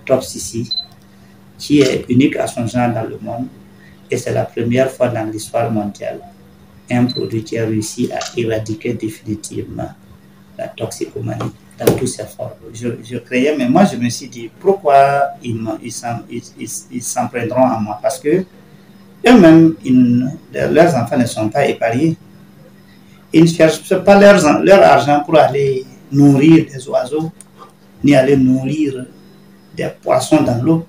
Toxicity, qui est unique à son genre dans le monde, et c'est la première fois dans l'histoire mondiale un produit qui a réussi à éradiquer définitivement la toxicomanie dans tous ses formes. Je créais, mais moi je me suis dit pourquoi ils s'en prendront à moi, parce que eux-mêmes, leurs enfants ne sont pas épargnés. Ils ne cherchent pas leur argent pour aller nourrir des oiseaux, ni aller nourrir des poissons dans l'eau.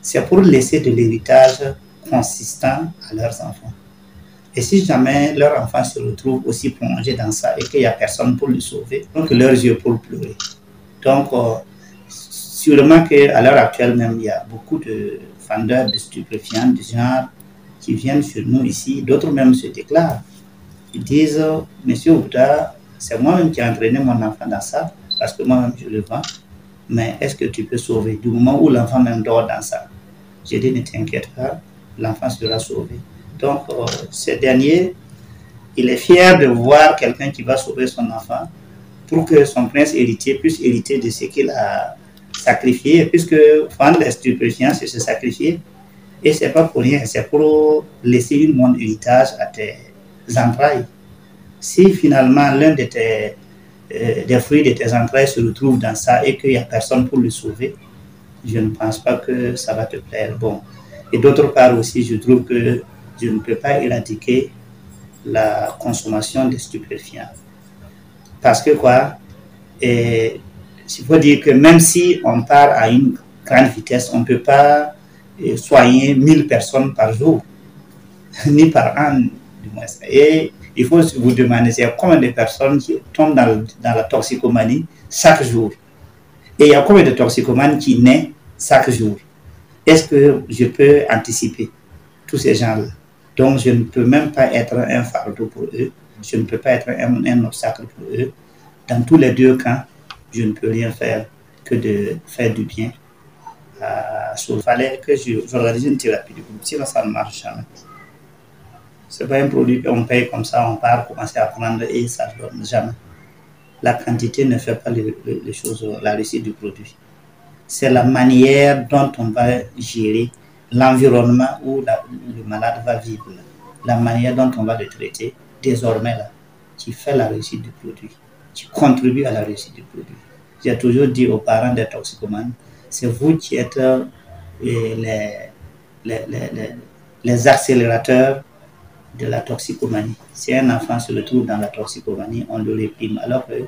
C'est pour laisser de l'héritage consistant à leurs enfants. Et si jamais leur enfant se retrouve aussi plongé dans ça et qu'il n'y a personne pour le sauver, donc leurs yeux pour pleurer. Donc, sûrement qu'à l'heure actuelle même, il y a beaucoup de vendeurs de stupéfiants du genre qui viennent sur nous ici, d'autres même se déclarent. Ils disent, Monsieur Ouda, c'est moi-même qui ai entraîné mon enfant dans ça, parce que moi-même je le vends, mais est-ce que tu peux sauver du moment où l'enfant même dort dans ça? J'ai dit, ne t'inquiète pas, l'enfant sera sauvé. Donc, ce dernier, il est fier de voir quelqu'un qui va sauver son enfant pour que son prince héritier puisse hériter de ce qu'il a sacrifié, puisque vendre les stupéfiants, c'est se sacrifier. Et ce n'est pas pour rien, c'est pour laisser une bon héritage à tes entrailles. Si finalement l'un de des fruits de tes entrailles se retrouve dans ça et qu'il n'y a personne pour le sauver, je ne pense pas que ça va te plaire. Bon. Et d'autre part aussi, je trouve que je ne peux pas éradiquer la consommation de stupéfiants. Parce que quoi, il faut dire que même si on part à une grande vitesse, on ne peut pas soigner 1000 personnes par jour, ni par an du moins. Et il faut vous demander combien de personnes qui tombent dans la toxicomanie chaque jour. Et il y a combien de toxicomanes qui naissent chaque jour. Est-ce que je peux anticiper tous ces gens-là? Donc je ne peux même pas être un fardeau pour eux, je ne peux pas être un obstacle pour eux. Dans tous les deux cas, je ne peux rien faire que de faire du bien. Il fallait que j'organise une thérapie du groupe, sinon ça ne marche jamais. Ce n'est pas un produit qu'on paye comme ça, on part commencer à prendre et ça ne donne jamais. La quantité ne fait pas les choses, la réussite du produit. C'est la manière dont on va gérer l'environnement où le malade va vivre, la manière dont on va le traiter, désormais là, qui fait la réussite du produit, qui contribue à la réussite du produit. J'ai toujours dit aux parents des toxicomanes, c'est vous qui êtes les accélérateurs de la toxicomanie. Si un enfant se retrouve dans la toxicomanie, on le réprime. Alors que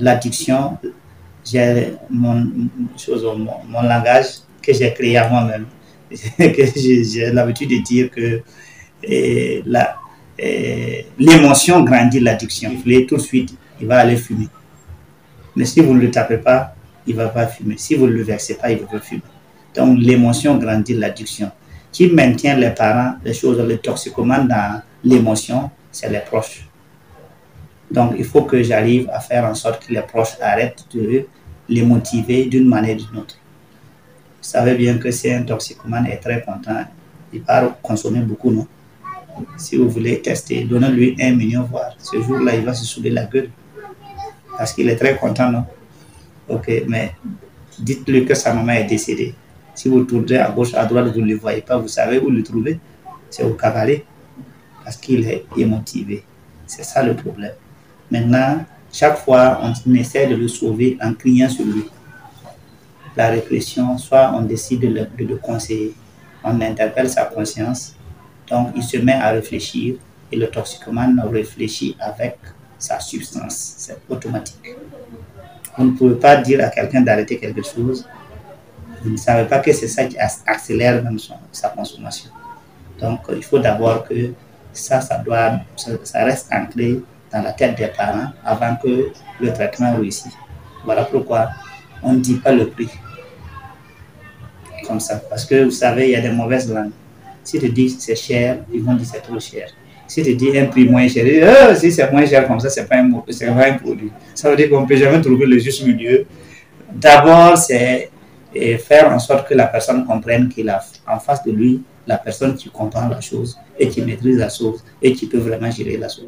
l'addiction, j'ai mon langage que j'ai créé à moi-même. J'ai l'habitude de dire que l'émotion grandit l'addiction. Tout de suite, il va aller fumer. Mais si vous ne le tapez pas, il ne va pas fumer. Si vous ne le versez pas, il va fumer. Donc l'émotion grandit l'addiction. Qui maintient les parents, les toxicomanes dans l'émotion, c'est les proches. Donc il faut que j'arrive à faire en sorte que les proches arrêtent de les motiver d'une manière ou d'une autre. Vous savez bien que si un toxicomane est très content, il part consommer beaucoup, non? Si vous voulez tester, donnez-lui 1 million, voire. Ce jour-là, il va se souder la gueule. Parce qu'il est très content, non? Ok, mais dites-lui que sa maman est décédée. Si vous tournez à gauche, à droite, vous ne le voyez pas, vous savez où le trouver. C'est au cavalier. Parce qu'il est émotivé. C'est ça le problème. Maintenant, chaque fois, on essaie de le sauver en criant sur lui. La répression, soit on décide de le conseiller, on interpelle sa conscience, donc il se met à réfléchir et le toxicomane réfléchit avec sa substance, c'est automatique. Vous ne pouvez pas dire à quelqu'un d'arrêter quelque chose, vous ne savez pas que c'est ça qui accélère même sa consommation. Donc il faut d'abord que ça reste ancré dans la tête des parents avant que le traitement réussisse. Voilà pourquoi on ne dit pas le prix comme ça, parce que vous savez, il y a des mauvaises langues. Si tu dis c'est cher, ils vont dire c'est trop cher. Si tu dis un prix moins cher, si c'est moins cher comme ça, c'est pas un produit. Ça veut dire qu'on ne peut jamais trouver le juste milieu. D'abord, c'est faire en sorte que la personne comprenne qu'il a en face de lui la personne qui comprend la chose et qui maîtrise la chose et qui peut vraiment gérer la chose.